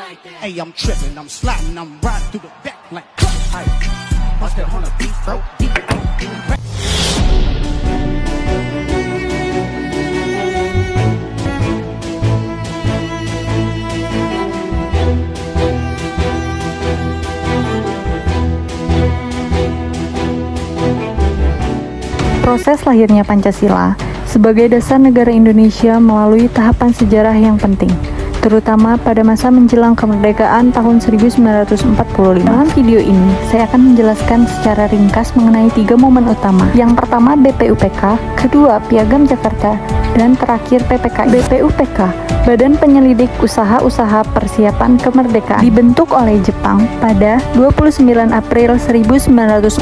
Hey, I'm tripping, I'm sliding, I'm riding through the back like hey, bust that on the beat, bro. Proses lahirnya Pancasila sebagai dasar negara Indonesia melalui tahapan sejarah yang penting, terutama pada masa menjelang kemerdekaan tahun 1945. Dalam video ini, saya akan menjelaskan secara ringkas mengenai 3 momen utama. Yang pertama BPUPK, kedua Piagam Jakarta, dan terakhir PPKI. BPUPK, Badan Penyelidik Usaha-Usaha Persiapan Kemerdekaan, dibentuk oleh Jepang pada 29 April 1945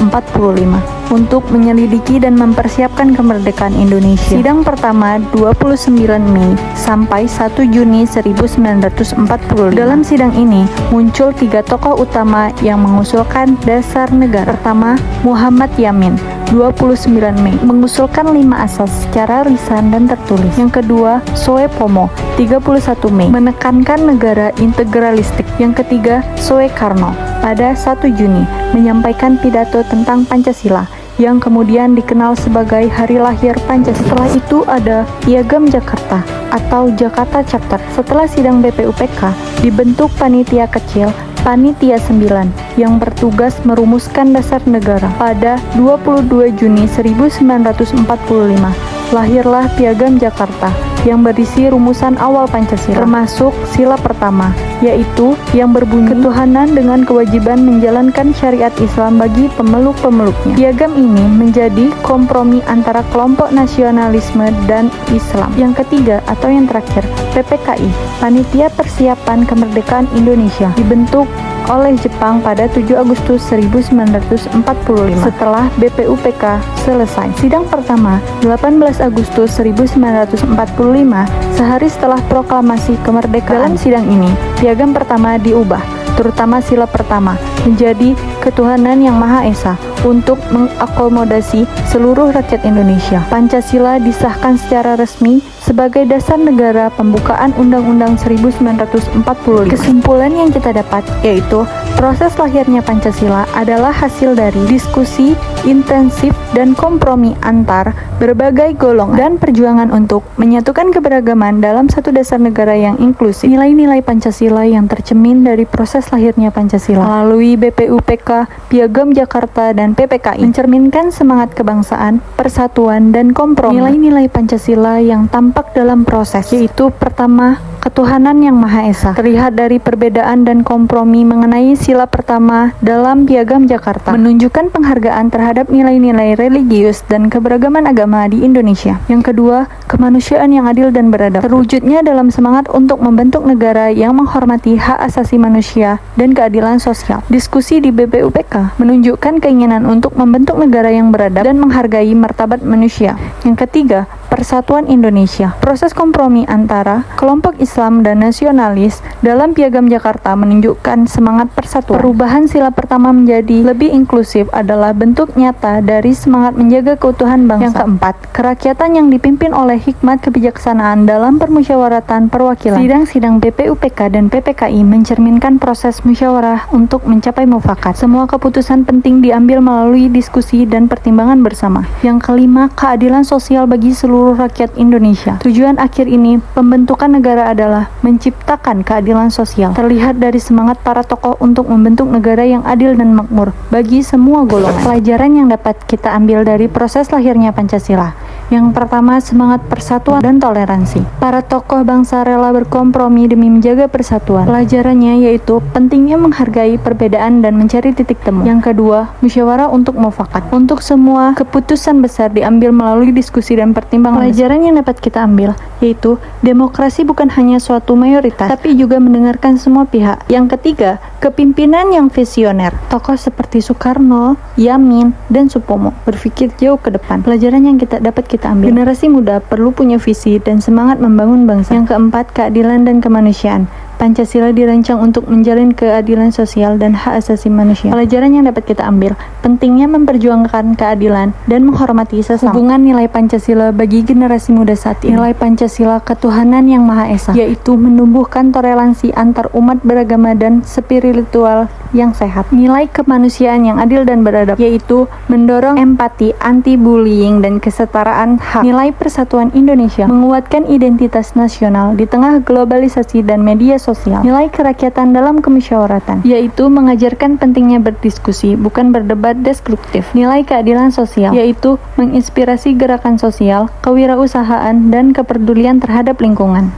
untuk menyelidiki dan mempersiapkan kemerdekaan Indonesia. Sidang pertama 29 Mei sampai 1 Juni 1945. Dalam sidang ini muncul 3 tokoh utama yang mengusulkan dasar negara. Pertama, Muhammad Yamin 29 Mei mengusulkan 5 asas secara lisan dan tertulis. Yang kedua, Soepomo 31 Mei menekankan negara integralistik. Yang ketiga, Soekarno pada 1 Juni menyampaikan pidato tentang Pancasila yang kemudian dikenal sebagai Hari Lahir Pancasila. Setelah itu ada Piagam Jakarta atau Jakarta Chapter. Setelah sidang BPUPK, dibentuk panitia kecil Panitia 9 yang bertugas merumuskan dasar negara. Pada 22 Juni 1945, lahirlah Piagam Jakarta yang berisi rumusan awal Pancasila, termasuk sila pertama, yaitu yang berbunyi ketuhanan dengan kewajiban menjalankan syariat Islam bagi pemeluk-pemeluknya. Piagam ini menjadi kompromi antara kelompok nasionalisme dan Islam. Yang ketiga atau yang terakhir, PPKI, Panitia Persiapan Kemerdekaan Indonesia, dibentuk oleh Jepang pada 7 Agustus 1945 setelah BPUPK selesai. Sidang pertama 18 Agustus 1945, sehari setelah proklamasi kemerdekaan. Dalam sidang ini, piagam pertama diubah, terutama sila pertama, menjadi ketuhanan yang Maha Esa untuk mengakomodasi seluruh rakyat Indonesia. Pancasila disahkan secara resmi sebagai dasar negara pembukaan Undang-Undang 1945. Kesimpulan yang kita dapat yaitu proses lahirnya Pancasila adalah hasil dari diskusi intensif dan kompromi antar berbagai golongan dan perjuangan untuk menyatukan keberagaman dalam satu dasar negara yang inklusif. Nilai-nilai Pancasila yang tercemin dari proses lahirnya Pancasila melalui BPUPK, Piagam Jakarta, dan PPKI mencerminkan semangat kebangsaan, persatuan, dan kompromi. Nilai-nilai Pancasila yang tampak dalam proses yaitu pertama, ketuhanan yang Maha Esa. Terlihat dari perbedaan dan kompromi mengenai sila pertama dalam Piagam Jakarta, menunjukkan penghargaan terhadap nilai-nilai religius dan keberagaman agama di Indonesia. Yang kedua, kemanusiaan yang adil dan beradab, terwujudnya dalam semangat untuk membentuk negara yang menghormati hak asasi manusia dan keadilan sosial. Diskusi di BPUPK menunjukkan keinginan untuk membentuk negara yang beradab dan menghargai martabat manusia. Yang ketiga, persatuan Indonesia. Proses kompromi antara kelompok Islam dan nasionalis dalam Piagam Jakarta menunjukkan semangat persatuan. Perubahan sila pertama menjadi lebih inklusif adalah bentuk nyata dari semangat menjaga keutuhan bangsa. Yang keempat, kerakyatan yang dipimpin oleh hikmat kebijaksanaan dalam permusyawaratan perwakilan. Sidang-sidang BPUPK dan PPKI mencerminkan proses musyawarah untuk mencapai mufakat. Semua keputusan penting diambil melalui diskusi dan pertimbangan bersama. Yang kelima, keadilan sosial bagi seluruh rakyat Indonesia. Tujuan akhir ini, pembentukan negara adalah menciptakan keadilan sosial. Terlihat dari semangat para tokoh untuk membentuk negara yang adil dan makmur bagi semua golongan. Pelajaran yang dapat kita ambil dari proses lahirnya Pancasila. Yang pertama, semangat persatuan dan toleransi. Para tokoh bangsa rela berkompromi demi menjaga persatuan. Pelajarannya yaitu pentingnya menghargai perbedaan dan mencari titik temu. Yang kedua, musyawarah untuk mufakat. Untuk semua keputusan besar diambil melalui diskusi dan pertimbangan. Pelajaran yang dapat kita ambil yaitu demokrasi bukan hanya suatu mayoritas, tapi juga mendengarkan semua pihak. Yang ketiga, kepimpinan yang visioner. Tokoh seperti Soekarno, Yamin, dan Supomo berpikir jauh ke depan. Pelajaran yang dapat kita ambil, generasi muda perlu punya visi dan semangat membangun bangsa. Yang keempat, keadilan dan kemanusiaan. Pancasila dirancang untuk menjalin keadilan sosial dan hak asasi manusia. Pelajaran yang dapat kita ambil, pentingnya memperjuangkan keadilan dan menghormati sesama. Hubungan nilai Pancasila bagi generasi muda saat ini. Nilai Pancasila ketuhanan yang Maha Esa, yaitu menumbuhkan toleransi antar umat beragama dan spiritual yang sehat. Nilai kemanusiaan yang adil dan beradab, yaitu mendorong empati, anti-bullying, dan kesetaraan hak. Nilai persatuan Indonesia, menguatkan identitas nasional di tengah globalisasi dan media sosial. Nilai kerakyatan dalam kemusyawaratan, yaitu mengajarkan pentingnya berdiskusi, bukan berdebat destruktif. Nilai keadilan sosial, yaitu menginspirasi gerakan sosial, kewirausahaan, dan kepedulian terhadap lingkungan.